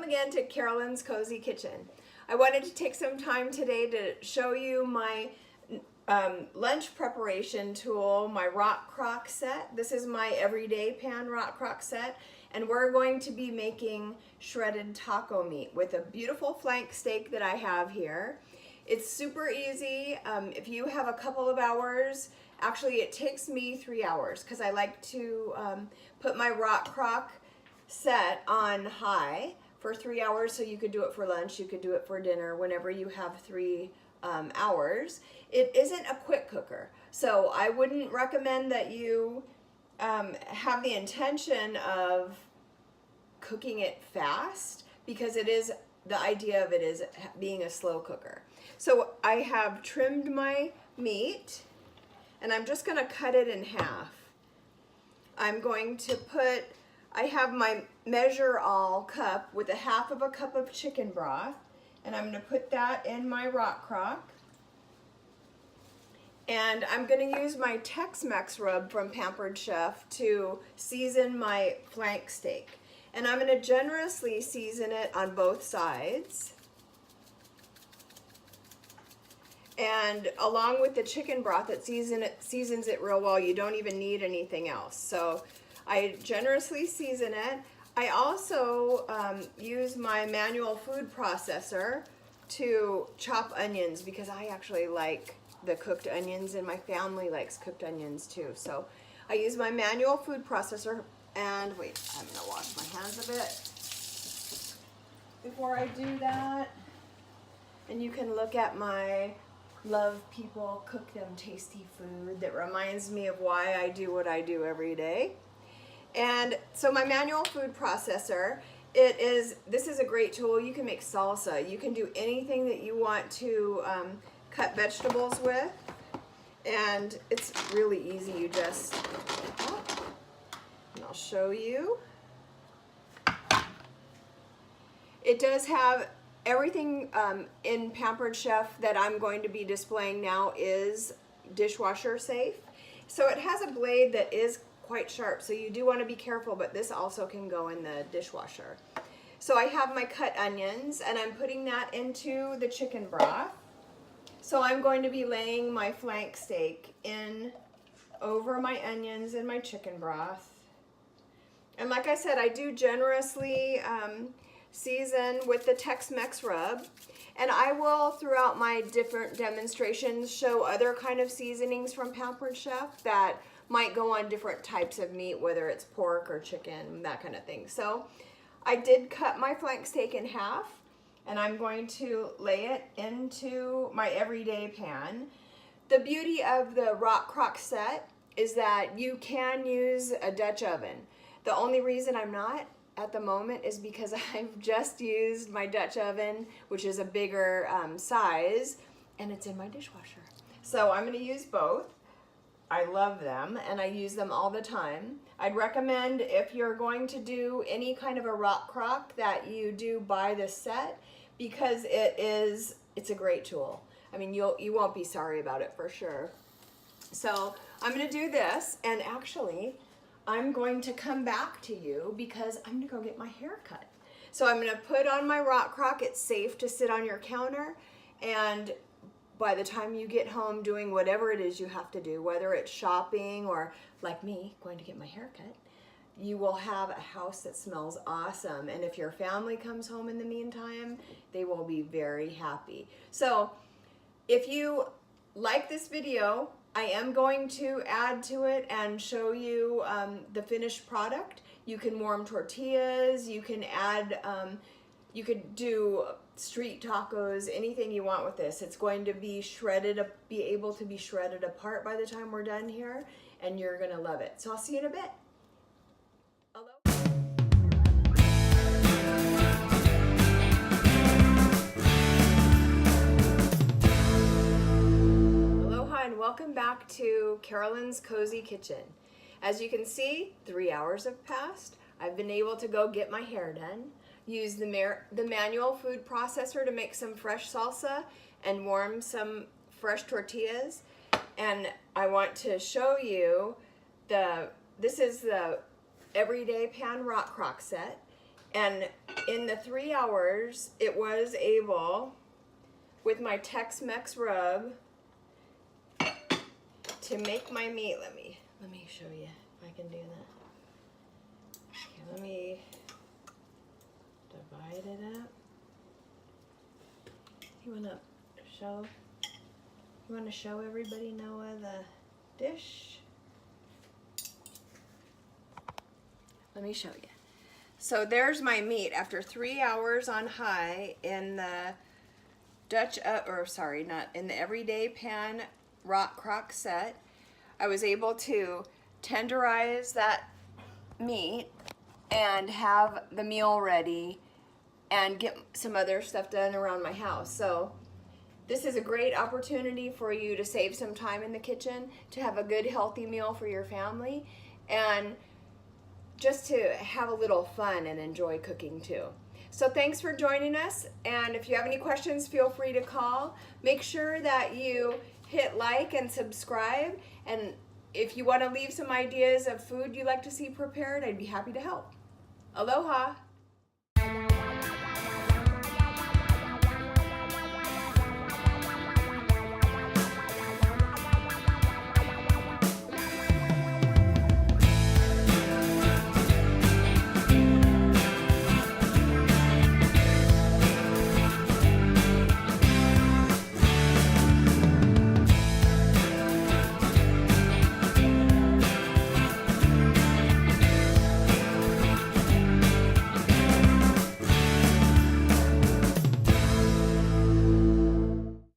again to Carolyn's Cozy Kitchen. I wanted to take some time today to show you my lunch preparation tool, my Rockcrok set. This is my everyday pan Rockcrok set, and we're going to be making shredded taco meat with a beautiful flank steak that I have here. It's super easy. If you have a couple of hours, actually it takes me 3 hours because I like to put my Rockcrok set on high for 3 hours, so you could do it for lunch, you could do it for dinner, whenever you have 3 hours. It isn't a quick cooker, so I wouldn't recommend that you have the intention of cooking it fast, because it is, the idea of it is being a slow cooker. So I have trimmed my meat and I'm just going to cut it in half. I'm going to put, I have my measure all cup with a half of a cup of chicken broth, and I'm going to put that in my Rockcrok. And I'm going to use my Tex-Mex rub from Pampered Chef to season my flank steak. And I'm going to generously season it on both sides. And along with the chicken broth, it seasons it real well. You don't even need anything else. So I generously season it. I also use my manual food processor to chop onions, because I actually like the cooked onions, and my family likes cooked onions too. So I use my manual food processor, and wait, I'm gonna wash my hands a bit before I do that. And you can look at my love people cook them tasty food that reminds me of why I do what I do every day. And so my manual food processor, this is a great tool. You can make salsa. You can do anything that you want to cut vegetables with, and it's really easy. You just, and I'll show you. It does have everything in Pampered Chef that I'm going to be displaying now is dishwasher safe. So it has a blade that is quite sharp, so you do want to be careful, but this also can go in the dishwasher. So I have my cut onions, and I'm putting that into the chicken broth. So I'm going to be laying my flank steak in over my onions and my chicken broth. And like I said, I do generously season with the Tex-Mex rub, and I will throughout my different demonstrations show other kind of seasonings from Pampered Chef that might go on different types of meat, whether it's pork or chicken, that kind of thing. So I did cut my flank steak in half, and I'm going to lay it into my everyday pan. The beauty of the Rockcrok set is that you can use a Dutch oven. The only reason I'm not at the moment is because I've just used my Dutch oven, which is a bigger size, and it's in my dishwasher. So I'm going to use both. I love them, and I use them all the time. I'd recommend, if you're going to do any kind of a Rockcrok, that you do buy this set, because it's a great tool. I mean, you won't be sorry about it for sure. So I'm going to do this, and actually I'm going to come back to you because I'm going to go get my hair cut. So I'm going to put on my Rockcrok. It's safe to sit on your counter, and by the time you get home doing whatever it is you have to do, whether it's shopping or, like me, going to get my hair cut, you will have a house that smells awesome. And if your family comes home in the meantime, they will be very happy. So if you like this video, I am going to add to it and show you the finished product. You can warm tortillas, you can add, you could do street tacos, anything you want with this. It's going to be shredded, be able to be shredded apart by the time we're done here, and you're gonna love it. So I'll see you in a bit. Aloha and welcome back to Carolyn's Cozy Kitchen. As you can see, 3 hours have passed. I've been able to go get my hair done, use the manual food processor to make some fresh salsa and warm some fresh tortillas. And I want to show you this is the everyday pan Rockcrok set. And in the 3 hours, it was able, with my Tex-Mex rub, to make my meat. Let me show you if I can do that. Okay, let me divide it up. You wanna show everybody, Noah, the dish? Let me show you. So there's my meat after 3 hours on high in the not in the everyday pan Rockcrok set. I was able to tenderize that meat and have the meal ready and get some other stuff done around my house. So this is a great opportunity for you to save some time in the kitchen, to have a good healthy meal for your family, and just to have a little fun and enjoy cooking too. So thanks for joining us, and if you have any questions, feel free to call. Make sure that you hit like and subscribe, and if you want to leave some ideas of food you'd like to see prepared, I'd be happy to help. Aloha!